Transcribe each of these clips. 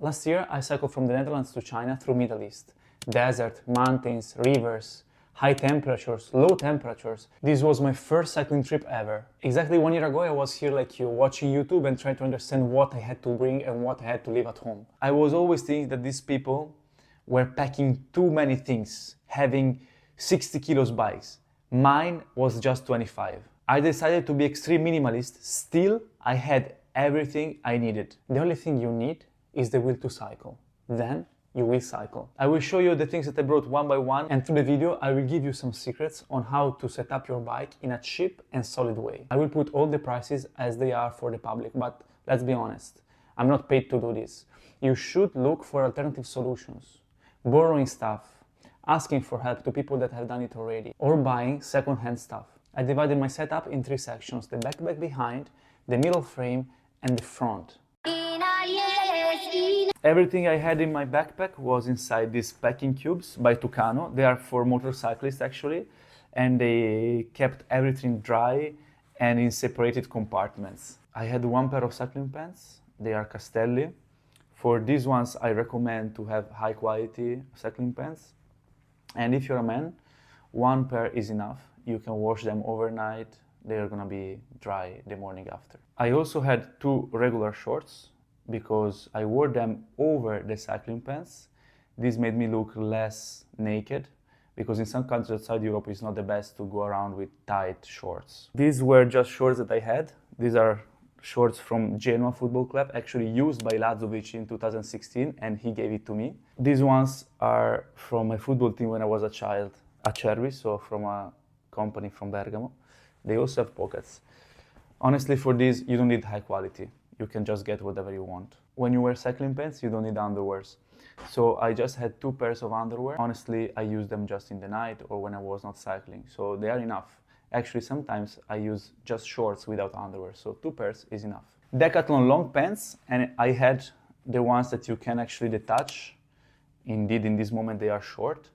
Last year, I cycled from the Netherlands to China through Middle East. Desert, mountains, rivers, high temperatures, low temperatures. This was my first cycling trip ever. Exactly 1 year ago, I was here like you, watching YouTube and trying to understand what I had to bring and what I had to leave at home. I was always thinking that these people were packing too many things, having 60 kilos bikes. Mine was just 25. I decided to be extreme minimalist. Still, I had everything I needed. The only thing you need is the will to cycle. Then you will cycle. I will show you the things that I brought one by one, and through the video I will give you some secrets on how to set up your bike in a cheap and solid way. I will put all the prices as they are for the public, but let's be honest, I'm not paid to do this. You should look for alternative solutions, borrowing stuff, asking for help to people that have done it already, or buying second-hand stuff. I divided my setup in 3 sections: the backpack behind, the middle frame, and the front. Everything I had in my backpack was inside these packing cubes by Tucano. They are for motorcyclists actually, and they kept everything dry and in separated compartments. I had 1 pair of cycling pants. They are Castelli. For these ones I recommend to have high quality cycling pants. And if you're a man, 1 pair is enough. You can wash them overnight. They're gonna be dry the morning after. I also had 2 regular shorts because I wore them over the cycling pants. This made me look less naked because in some countries outside Europe it's not the best to go around with tight shorts. These were just shorts that I had. These are shorts from Genoa Football Club, actually used by Lazovic in 2016, and he gave it to me. These ones are from my football team when I was a child, a Cervi, so from a company from Bergamo. They also have pockets. Honestly, for these, you don't need high quality. You can just get whatever you want. When you wear cycling pants, you don't need underwears. So I just had 2 pairs of underwear. Honestly, I use them just in the night or when I was not cycling, so they are enough. Actually, sometimes I use just shorts without underwear, so 2 pairs is enough. Decathlon long pants, and I had the ones that you can actually detach. Indeed, in this moment they are short,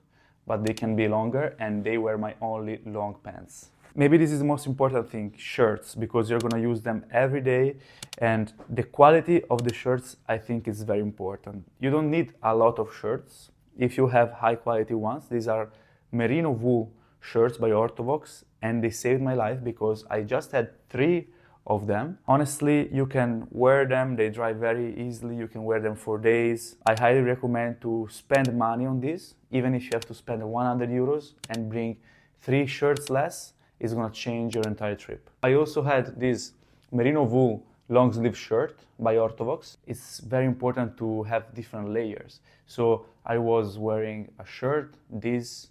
but they can be longer, and they were my only long pants. Maybe this is the most important thing, shirts, because you're gonna use them every day, and the quality of the shirts I think is very important. You don't need a lot of shirts if you have high quality ones. These are merino wool shirts by Orthovox, and they saved my life because I just had 3 of them. Honestly, you can wear them, they dry very easily, you can wear them for days. I highly recommend to spend money on this, even if you have to spend 100 euros and bring 3 shirts less. It's gonna change your entire trip. I also had this merino wool long sleeve shirt by Orthovox. It's very important to have different layers. So I was wearing a shirt, this,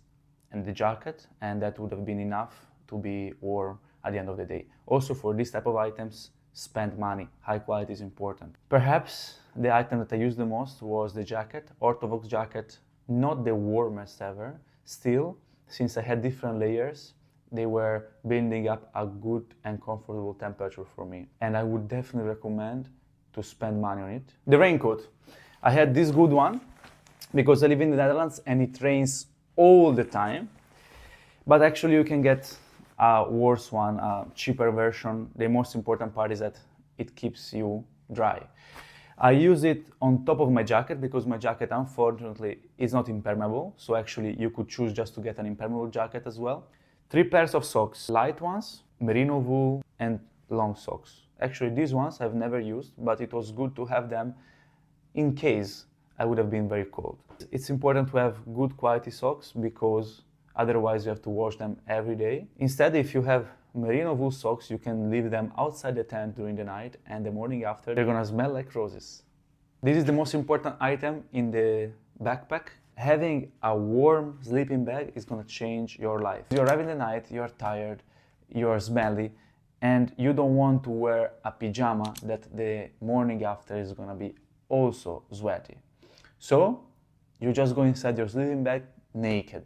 and the jacket, and that would have been enough to be warm at the end of the day. Also, for this type of items, spend money. High quality is important. Perhaps the item that I used the most was the jacket, Orthovox jacket, not the warmest ever. Still, since I had different layers, they were building up a good and comfortable temperature for me. And I would definitely recommend to spend money on it. The raincoat. I had this good one because I live in the Netherlands and it rains all the time. But actually you can get a worse one, a cheaper version. The most important part is that it keeps you dry. I use it on top of my jacket because my jacket unfortunately is not impermeable. So actually you could choose just to get an impermeable jacket as well. 3 pairs of socks, light ones, merino wool, and long socks. Actually, these ones I've never used, but it was good to have them in case I would have been very cold. It's important to have good quality socks because otherwise you have to wash them every day. Instead, if you have merino wool socks, you can leave them outside the tent during the night, and the morning after they're gonna smell like roses. This is the most important item in the backpack. Having a warm sleeping bag is gonna change your life. You arrive in the night, you're tired, you're smelly, and you don't want to wear a pyjama that the morning after is gonna be also sweaty. So you just go inside your sleeping bag naked.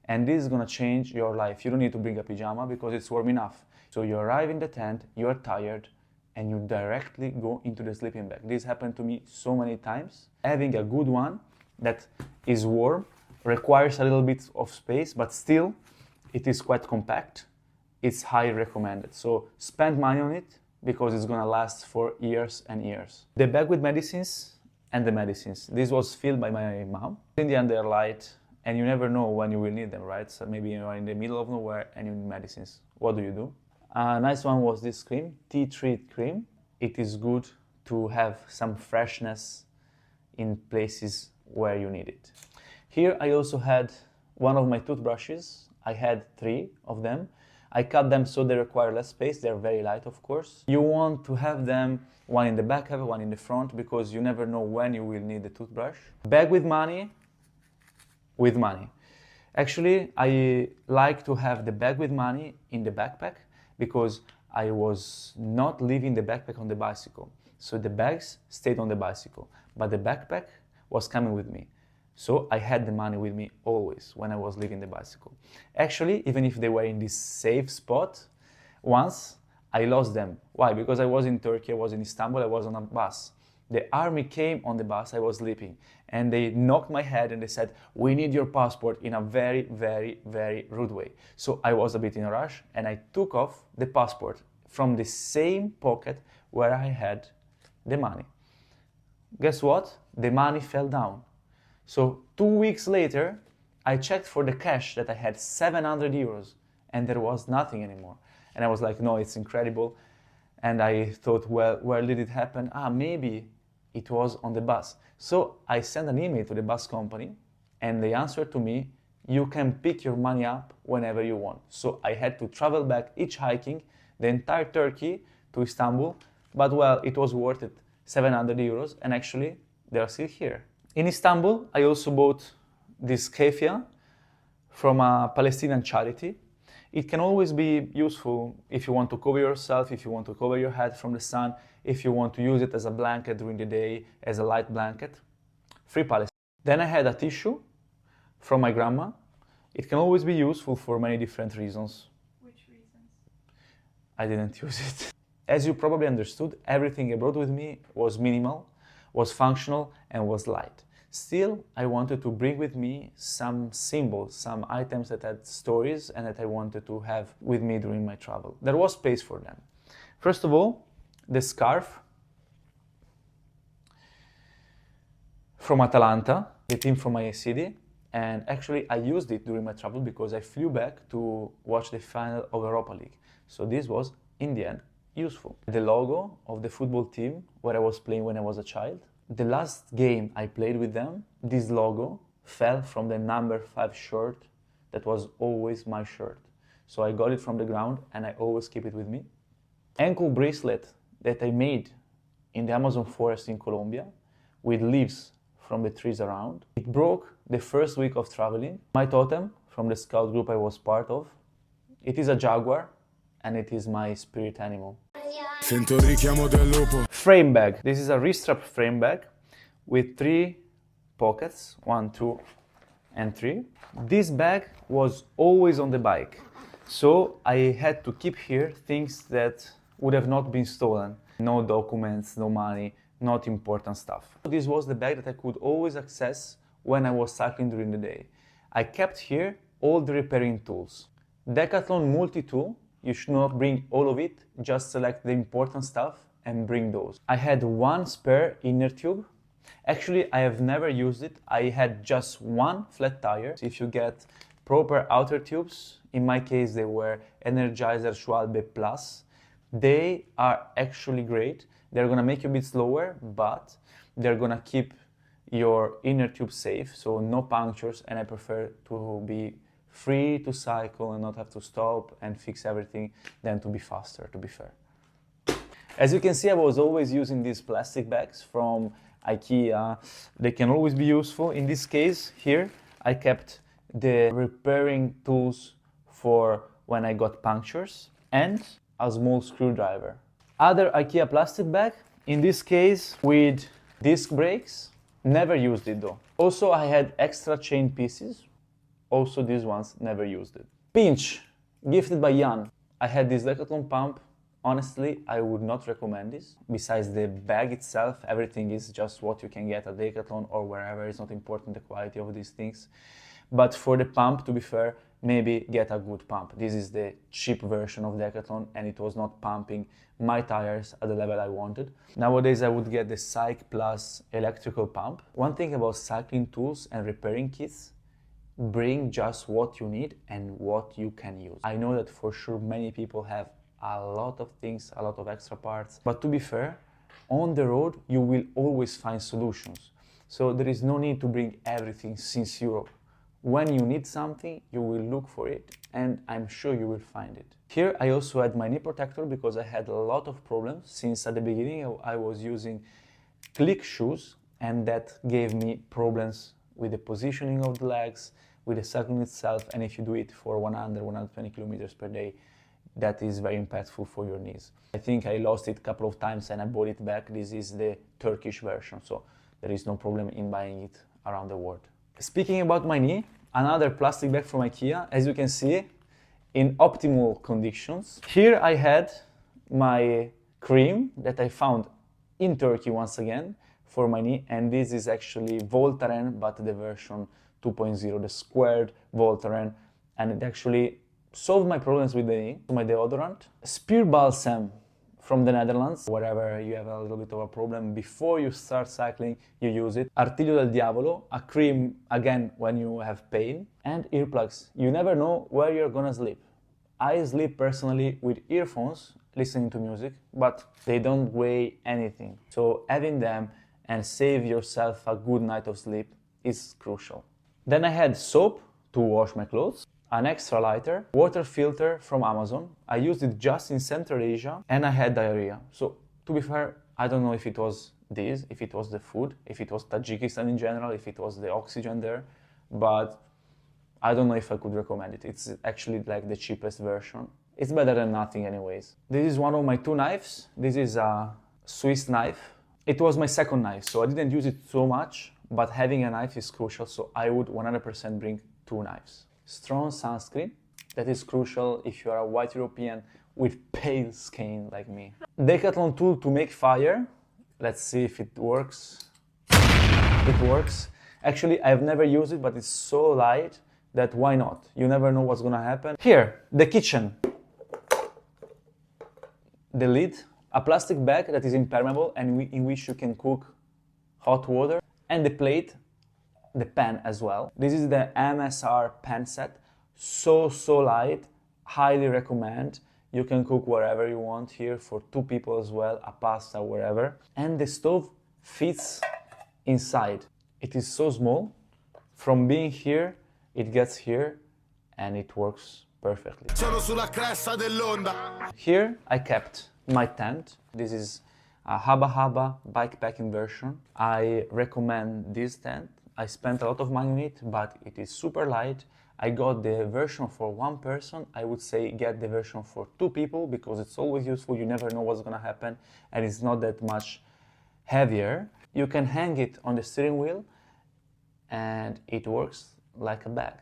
And this is gonna change your life. You don't need to bring a pyjama because it's warm enough. So you arrive in the tent, you're tired, and you directly go into the sleeping bag. This happened to me so many times. Having a good one that is warm, requires a little bit of space, but still it is quite compact. It's highly recommended. So spend money on it because it's gonna last for years and years. The bag with medicines and the medicines. This was filled by my mom. In the end, they're light, and you never know when you will need them, right? So maybe you are in the middle of nowhere and you need medicines. What do? A nice one was this cream, tea tree cream. It is good to have some freshness in places where you need it. Here I also had one of my toothbrushes. I had 3 of them. I cut them so they require less space. They're very light, of course. You want to have them one in the back, one in the front, because you never know when you will need the toothbrush. Bag with money. Actually, I like to have the bag with money in the backpack because I was not leaving the backpack on the bicycle. So the bags stayed on the bicycle, but the backpack was coming with me. So I had the money with me always when I was leaving the bicycle. Actually, even if they were in this safe spot, once I lost them. Why? Because I was in Turkey, I was in Istanbul, I was on a bus. The army came on the bus, I was sleeping, and they knocked my head and they said, "We need your passport," in a very, very, very rude way. So I was a bit in a rush and I took off the passport from the same pocket where I had the money. Guess what? The money fell down. So 2 weeks later, I checked for the cash that I had 700 euros and there was nothing anymore. And I was like, no, it's incredible. And I thought, well, where did it happen? Maybe it was on the bus. So I sent an email to the bus company and they answered to me, you can pick your money up whenever you want. So I had to travel back hitchhiking the entire Turkey to Istanbul, but well, it was worth it, 700 euros, and actually they're still here. In Istanbul, I also bought this keffia from a Palestinian charity. It can always be useful if you want to cover yourself, if you want to cover your head from the sun, if you want to use it as a blanket during the day, as a light blanket. Free Palestine. Then I had a tissue from my grandma. It can always be useful for many different reasons. Which reasons? I didn't use it. As you probably understood, everything I brought with me was minimal, was functional, and was light. Still, I wanted to bring with me some symbols, some items that had stories and that I wanted to have with me during my travel. There was space for them. First of all, the scarf from Atalanta, the team from my city. And actually, I used it during my travel because I flew back to watch the final of Europa League. So this was, in the end, useful. The logo of the football team where I was playing when I was a child. The last game I played with them, this logo fell from the number 5 shirt that was always my shirt. So I got it from the ground and I always keep it with me. Ankle bracelet that I made in the Amazon forest in Colombia with leaves from the trees around. It broke the first week of traveling. My totem from the scout group I was part of. It is a jaguar and it is my spirit animal. Frame bag. This is a Restrap frame bag with 3 pockets, 1, 2, and 3. This bag was always on the bike, so I had to keep here things that would have not been stolen. No documents, no money, not important stuff. This was the bag that I could always access when I was cycling during the day. I kept here all the repairing tools. Decathlon multi-tool. You should not bring all of it, just select the important stuff and bring those. I had 1 spare inner tube. Actually, I have never used it. I had just 1 flat tire. If you get proper outer tubes, in my case they were Energizer Schwalbe Plus. They are actually great. They're gonna make you a bit slower, but they're gonna keep your inner tube safe, so no punctures, and I prefer to be free to cycle and not have to stop and fix everything than to be faster, to be fair. As you can see, I was always using these plastic bags from IKEA. They can always be useful. In this case here, I kept the repairing tools for when I got punctures and a small screwdriver. Other IKEA plastic bag, in this case with disc brakes. Never used it though. Also, I had extra chain pieces. Also, these ones, never used it. Pinch, gifted by Jan. I had this Decathlon pump. Honestly, I would not recommend this. Besides the bag itself, everything is just what you can get at Decathlon or wherever. It's not important the quality of these things. But for the pump, to be fair, maybe get a good pump. This is the cheap version of Decathlon and it was not pumping my tires at the level I wanted. Nowadays I would get the Cyc Plus electrical pump. One thing about cycling tools and repairing kits, bring just what you need and what you can use. I know that for sure many people have a lot of things, a lot of extra parts, but to be fair, on the road you will always find solutions. So there is no need to bring everything since Europe. When you need something, you will look for it and I'm sure you will find it. Here I also had my knee protector because I had a lot of problems since at the beginning I was using click shoes and that gave me problems with the positioning of the legs, with the cycling itself, and if you do it for 120 kilometers per day, that is very impactful for your knees. I think I lost it a couple of times and I bought it back. This is the Turkish version, so there is no problem in buying it around the world. Speaking about my knee, another plastic bag from IKEA, as you can see, in optimal conditions. Here I had my cream that I found in Turkey once again for my knee, and this is actually Voltaren, but the version 2.0, the squared Voltaren, and it actually solved my problems with the knee. My deodorant, Spear Balsam from the Netherlands. Wherever you have a little bit of a problem, before you start cycling, you use it. Artiglio del Diavolo, a cream again when you have pain. And earplugs. You never know where you're gonna sleep. I sleep personally with earphones, listening to music, but they don't weigh anything. So having them and save yourself a good night of sleep is crucial. Then I had soap to wash my clothes, an extra lighter, water filter from Amazon. I used it just in Central Asia and I had diarrhea. So to be fair, I don't know if it was this, if it was the food, if it was Tajikistan in general, if it was the oxygen there, but I don't know if I could recommend it. It's actually like the cheapest version. It's better than nothing anyways. This is one of my two knives. This is a Swiss knife. It was my second knife, so I didn't use it so much, but having a knife is crucial, so I would 100% bring two knives. Strong sunscreen, that is crucial if you are a white European with pale skin like me. Decathlon tool to make fire. Let's see if it works. It works. Actually, I've never used it, but it's so light that why not? You never know what's gonna happen. Here, the kitchen. The lid, a plastic bag that is impermeable and in which you can cook hot water. And the plate, the pan as well. This is the MSR pan set. So light, highly recommend. You can cook wherever you want here for two people as well, a pasta, wherever. And the stove fits inside. It is so small. From being here, it gets here and it works perfectly. Here I kept my tent. This is a Haba Haba bikepacking version. I recommend this tent. I spent a lot of money on it, but it is super light. I got the version for one person. I would say get the version for two people because it's always useful. You never know what's gonna happen and it's not that much heavier. You can hang it on the steering wheel and it works like a bag.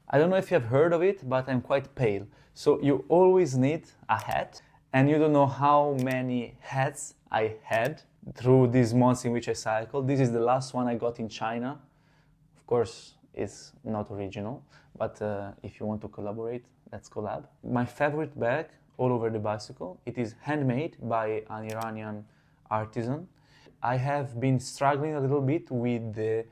I don't know if you have heard of it, but I'm quite pale. So you always need a hat and you don't know how many hats I had through these months in which I cycled. This is the last one I got in China. Of course, it's not original, but if you want to collaborate, let's collab. My favorite bag all over the bicycle. It is handmade by an Iranian artisan. I have been struggling a little bit with the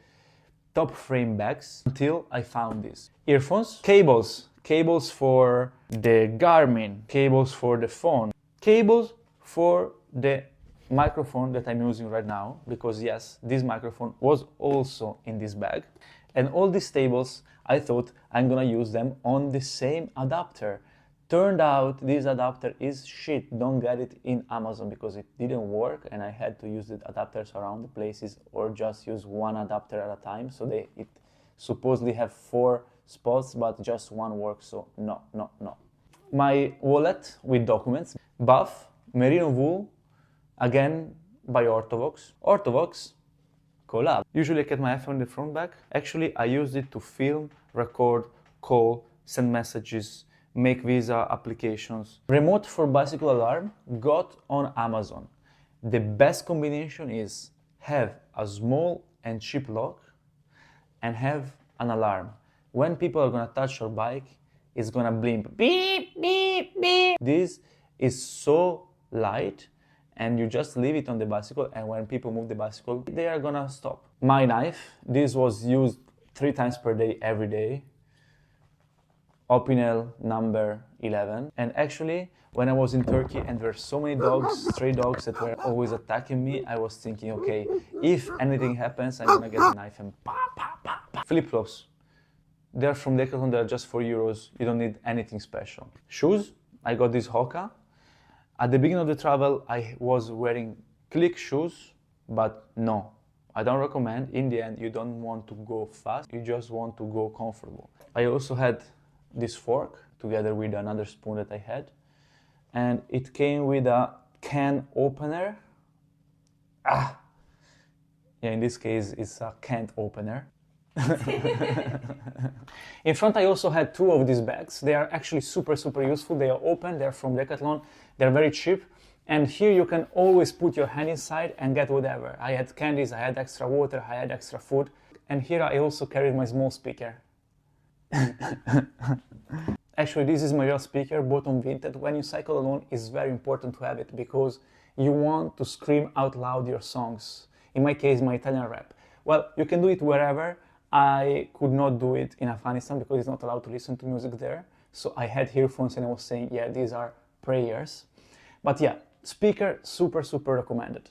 top frame bags until I found this. Earphones, cables for the Garmin, cables for the phone, cables for the microphone that I'm using right now, because yes, this microphone was also in this bag. And all these cables, I thought I'm gonna use them on the same adapter. Turned out this adapter is shit. Don't get it in Amazon because it didn't work and I had to use the adapters around the places or just use one adapter at a time. So it supposedly have 4 spots, but just one works, so no. My wallet with documents, buff, merino wool, again by Ortovox. Ortovox, collab. Usually I kept my iPhone in the front bag. Actually, I used it to film, record, call, send messages, make visa applications. Remote for bicycle alarm got on Amazon. The best combination is have a small and cheap lock and have an alarm. When people are gonna touch your bike, it's gonna blimp. Beep, beep, beep. This is so light, and you just leave it on the bicycle, and when people move the bicycle, they are gonna stop. My knife, this was used 3 times per day, every day. Opinel number 11. And actually, when I was in Turkey and there were so many dogs, stray dogs that were always attacking me, I was thinking, okay, if anything happens, I'm gonna get a knife and pa, pa, pa, pa. Flip-flops. They're from Decathlon, they're just €4. You don't need anything special. Shoes, I got this Hoka. At the beginning of the travel, I was wearing click shoes, but no, I don't recommend. In the end, you don't want to go fast, you just want to go comfortable. I also had this fork together with another spoon that I had, and it came with a can opener. Yeah, in this case, it's a can opener. In front, I also had 2 of these bags. They are actually super useful. They are open, they're from Decathlon, they're very cheap. And here you can always put your hand inside and get whatever. I had candies, I had extra water, I had extra food. And here I also carried my small speaker. Actually, this is my real speaker, bought on Vinted. When you cycle alone, it's very important to have it because you want to scream out loud your songs. In my case, my Italian rap. Well, you can do it wherever. I could not do it in Afghanistan because it's not allowed to listen to music there. So I had earphones and I was saying, yeah, these are prayers. But yeah, speaker, super recommended.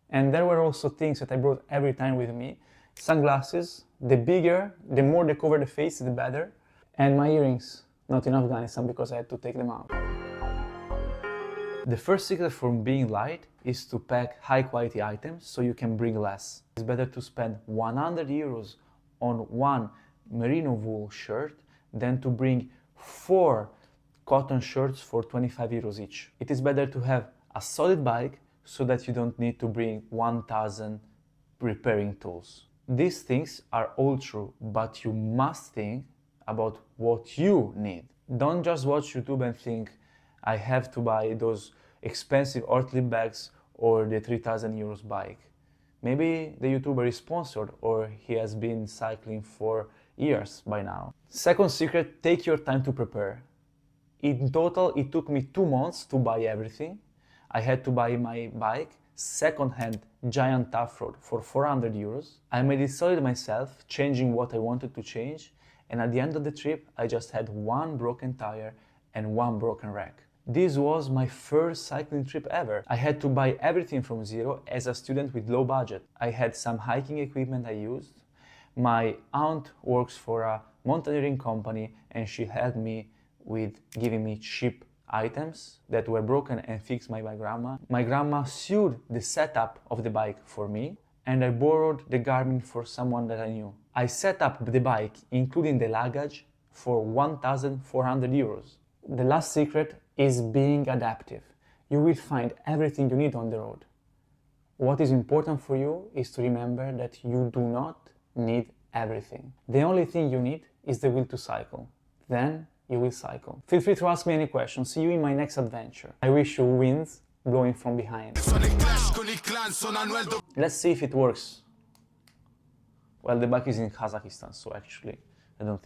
And there were also things that I brought every time with me. Sunglasses, the bigger, the more they cover the face, the better. And my earrings, not in Afghanistan because I had to take them out. The first secret from being light is to pack high quality items so you can bring less. It's better to spend €100 on one merino wool shirt than to bring 4 cotton shirts for €25 each. It is better to have a solid bike so that you don't need to bring 1,000 repairing tools. These things are all true, but you must think about what you need. Don't just watch YouTube and think, I have to buy those expensive Ortlieb bags or the €3,000 bike. Maybe the YouTuber is sponsored or he has been cycling for years by now. Second secret, take your time to prepare. In total, it took me 2 months to buy everything. I had to buy my bike, second-hand giant tough road for €400. I made it solid myself, changing what I wanted to change. And at the end of the trip, I just had 1 broken tire and 1 broken rack. This was my first cycling trip ever. I had to buy everything from zero as a student with low budget. I had some hiking equipment I used. My aunt works for a mountaineering company and she helped me with giving me cheap items that were broken and fixed by my grandma. My grandma sewed the setup of the bike for me and I borrowed the Garmin for someone that I knew. I set up the bike, including the luggage, for €1,400. The last secret is being adaptive. You will find everything you need on the road. What is important for you is to remember that you do not need everything. The only thing you need is the will to cycle. Then you will cycle. Feel free to ask me any questions. See you in my next adventure. I wish you winds blowing from behind. Let's see if it works. Well, the bike is in Tajikistan, so actually I don't think